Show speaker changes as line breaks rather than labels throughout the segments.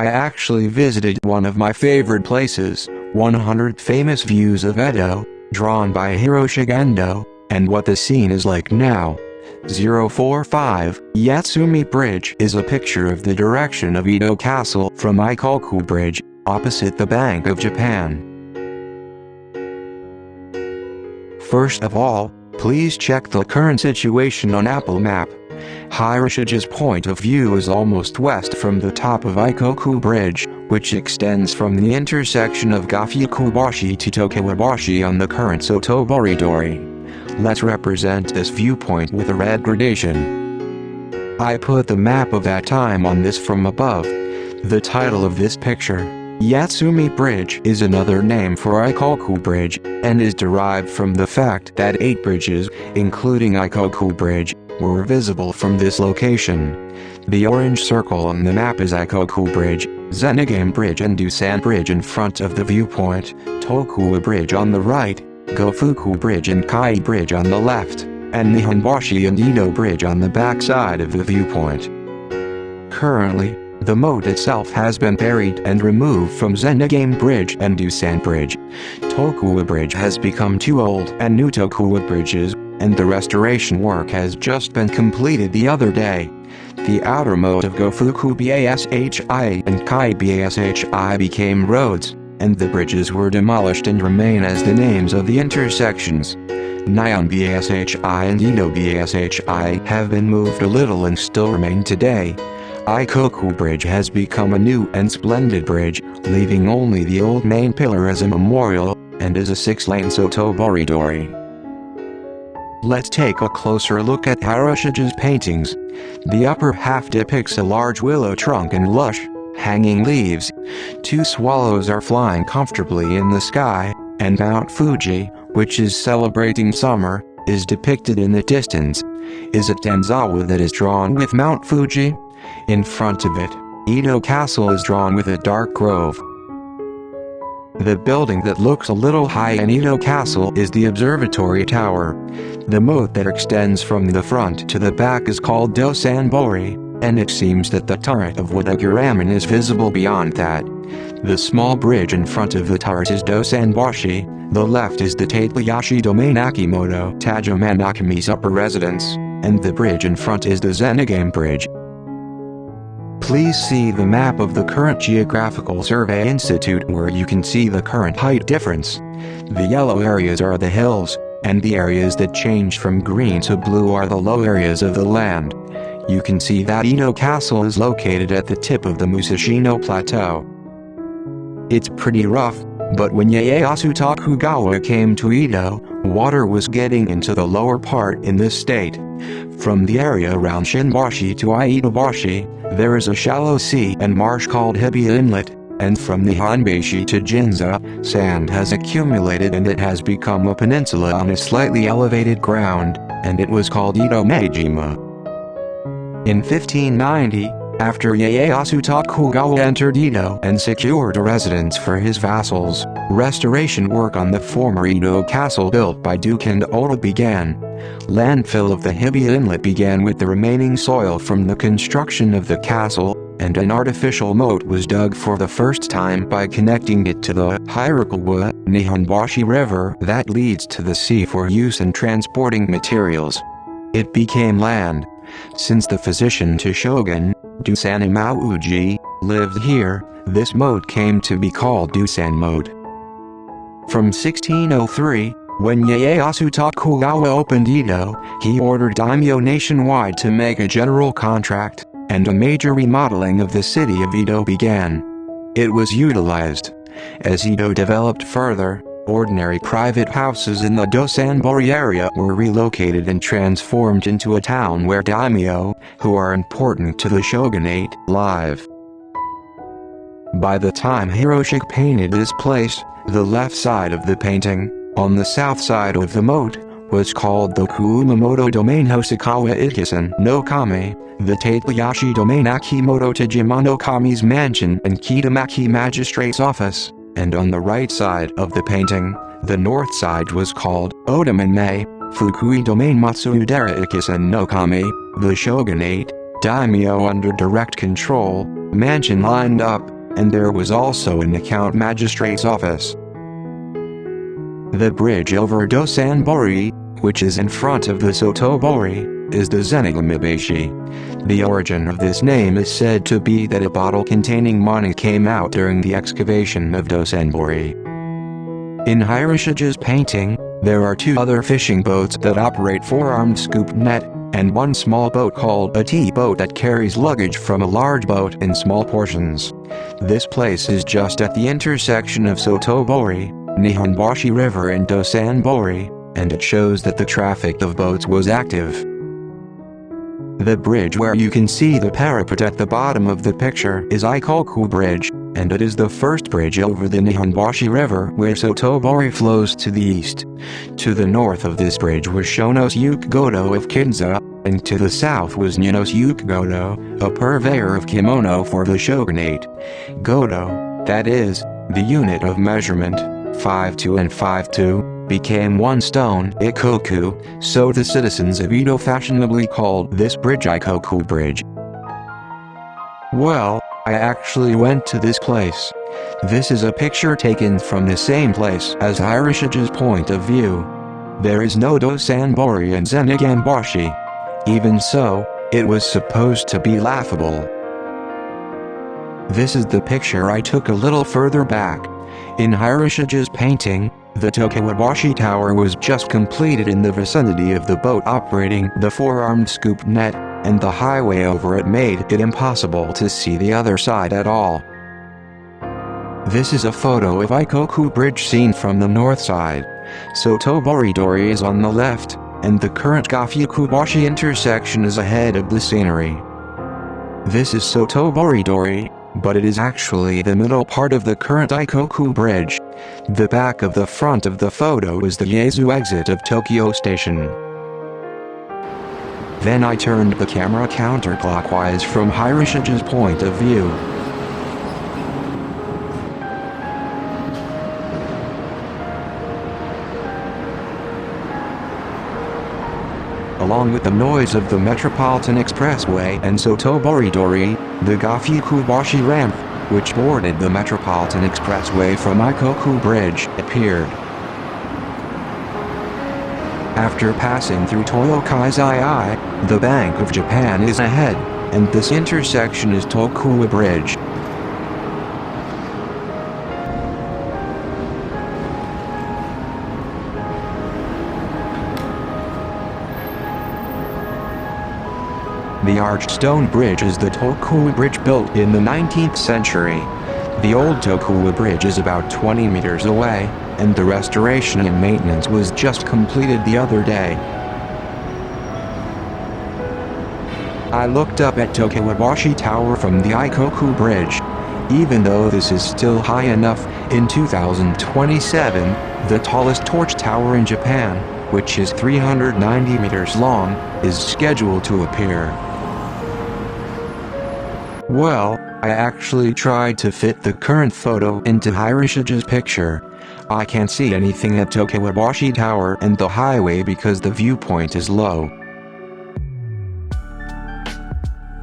I actually visited one of my favorite places, 100 Famous Views of Edo, drawn by Hiroshige Ando, and what the scene is like now. 045, Yatsumi Bridge is a picture of the direction of Edo Castle from Ikkoku Bridge, opposite the Bank of Japan. First of all, please check the current situation on Applemap. Hiroshige's point of view is almost west from the top of Ikkoku Bridge, which extends from the intersection of Gofukubashi to Tokiwabashi on the current Sotobori-dori. Let's represent this viewpoint with a red gradation. I put the map of that time on this from above. The title of this picture, Yatsumi Bridge, is another name for Ikkoku Bridge, and is derived from the fact that 8 bridges, including Ikkoku Bridge, were visible from this location. The orange circle on the map is Ikkoku Bridge, Zenigame Bridge and Dusan Bridge in front of the viewpoint, Tokiwabashi Bridge on the right, Gofukubashi Bridge and Ukiyo-e Bridge on the left, and Nihonbashi and Edo Bridge on the back side of the viewpoint. Currently, the moat itself has been buried and removed from Zenigame Bridge and Dusan Bridge. Tokiwabashi Bridge has become too old and new Tokiwabashi bridges, and the restoration work has just been completed the other day. The outer moat of Gofukubashi and Ukiyo-e became roads, and the bridges were demolished and remain as the names of the intersections. Nihonbashi and Edo-bashi have been moved a little and still remain today. Ikkoku Bridge has become a new and splendid bridge, leaving only the old main pillar as a memorial, and is a 6-lane Sotobori-dori. Let's take a closer look at Hiroshige's paintings. The upper half depicts a large willow trunk and lush, hanging leaves. 2 swallows are flying comfortably in the sky, and Mount Fuji, which is celebrating summer, is depicted in the distance. Is it Danzawa that is drawn with Mount Fuji? In front of it, Edo Castle is drawn with a dark grove. The building that looks a little high in Edo Castle is the observatory tower. The moat that extends from the front to the back is called Dosanbori, and it seems that the turret of Wadaguraman is visible beyond that. The small bridge in front of the turret is Dosanbashi, the left is the Taitbayashi Domain Akimoto Tajomanakami's upper residence, and the bridge in front is the Zenigame Bridge. Please see the map of the current Geographical Survey Institute where you can see the current height difference. The yellow areas are the hills, and the areas that change from green to blue are the low areas of the land. You can see that Edo Castle is located at the tip of the Musashino Plateau. It's pretty rough, but when Ieyasu Tokugawa came to Edo, water was getting into the lower part in this state. From the area around Shinbashi to Iedobashi, there is a shallow sea and marsh called Hibiya Inlet, and from Nihonbashi to Jinza, sand has accumulated and it has become a peninsula on a slightly elevated ground, and it was called Edo Meijima. In 1590, after Ieyasu Tokugawa entered Edo and secured a residence for his vassals, restoration work on the former Edo Castle built by Duke and Oda began. Landfill of the Hibiya Inlet began with the remaining soil from the construction of the castle, and an artificial moat was dug for the first time by connecting it to the Hirokawa Nihonbashi River that leads to the sea for use in transporting materials. It became land. Since the physician to Shogun, Dusan Imauji, lived here, this moat came to be called Dusan Moat. From 1603, when Ieyasu Tokugawa opened Edo, he ordered daimyo nationwide to make a general contract, and a major remodeling of the city of Edo began. It was utilized. As Edo developed further, ordinary private houses in the Dosanbori area were relocated and transformed into a town where daimyo, who are important to the shogunate, live. By the time Hiroshige painted this place, the left side of the painting, on the south side of the moat, was called the Kumamoto Domain Hosokawa Ikusen no Kami, the Taitbayashi Domain Akimoto Tajimano Kami's mansion and Kitamaki Magistrate's office, and on the right side of the painting, the north side was called Odaman Mei, Fukui Domain Matsuudera Ikusen no Kami, the shogunate, daimyo under direct control, mansion lined up, and there was also an account magistrate's office. The bridge over Dosanbori, which is in front of the Sotobori, is the Zenigamibashi. The origin of this name is said to be that a bottle containing money came out during the excavation of Dosanbori. In Hiroshige's painting, there are two other fishing boats that operate four-armed scoop net, and one small boat called a tea boat that carries luggage from a large boat in small portions. This place is just at the intersection of Sotobori, Nihonbashi River and Dosanbori, and it shows that the traffic of boats was active. The bridge where you can see the parapet at the bottom of the picture is Ikkoku Bridge, and it is the first bridge over the Nihonbashi River where Sotobori flows to the east. To the north of this bridge was Shonos Ukiyo-e of Kinza, and to the south was Nyonos Ukiyo-e, a purveyor of kimono for the shogunate. Godo, that is, the unit of measurement, 5'2" and 5'2", became one stone Ikkoku, so the citizens of Edo fashionably called this bridge Ikkoku Bridge. Well, I actually went to this place. This is a picture taken from the same place as Hiroshige's point of view. There is no Dosanbori and Zenigamibashi. Even so, it was supposed to be laughable. This is the picture I took a little further back. In Hiroshige's painting, the Tokiwabashi Tower was just completed in the vicinity of the boat operating the four-armed scoop net, and the highway over it made it impossible to see the other side at all. This is a photo of Ikkoku Bridge seen from the north side. Sotobori-dori is on the left, and the current Gofukubashi intersection is ahead of the scenery. This is Sotobori-dori, but it is actually the middle part of the current Ikkoku Bridge. The back of the front of the photo is the Yaesu exit of Tokyo Station. Then I turned the camera counterclockwise from Hiroshige's point of view. Along with the noise of the Metropolitan Expressway and Sotobori-dori, the Gofukubashi ramp, which bordered the Metropolitan Expressway from Ikkoku Bridge, appeared. After passing through Toyokaizai, the Bank of Japan is ahead, and this intersection is Tokiwabashi Bridge. The arched stone bridge is the Tokiwabashi Bridge built in the 19th century. The old Tokiwabashi Bridge is about 20 meters away, and the restoration and maintenance was just completed the other day. I looked up at Tokiwabashi Tower from the Ikkoku Bridge. Even though this is still high enough, in 2027, the tallest torch tower in Japan, which is 390 meters long, is scheduled to appear. Well, I actually tried to fit the current photo into Hiroshige's picture. I can't see anything at Tokiwabashi Tower and the highway because the viewpoint is low.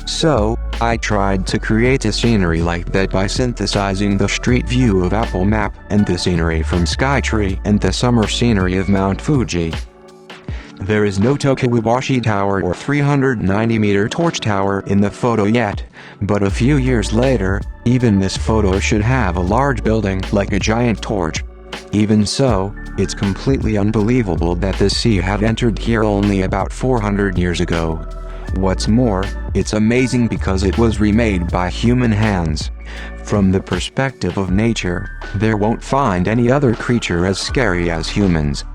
So, I tried to create a scenery like that by synthesizing the street view of Applemap and the scenery from Skytree and the summer scenery of Mount Fuji. There is no Tokiwabashi Tower or 390-meter torch tower in the photo yet, but a few years later, even this photo should have a large building like a giant torch. Even so, it's completely unbelievable that the sea had entered here only about 400 years ago. What's more, it's amazing because it was remade by human hands. From the perspective of nature, there won't find any other creature as scary as humans.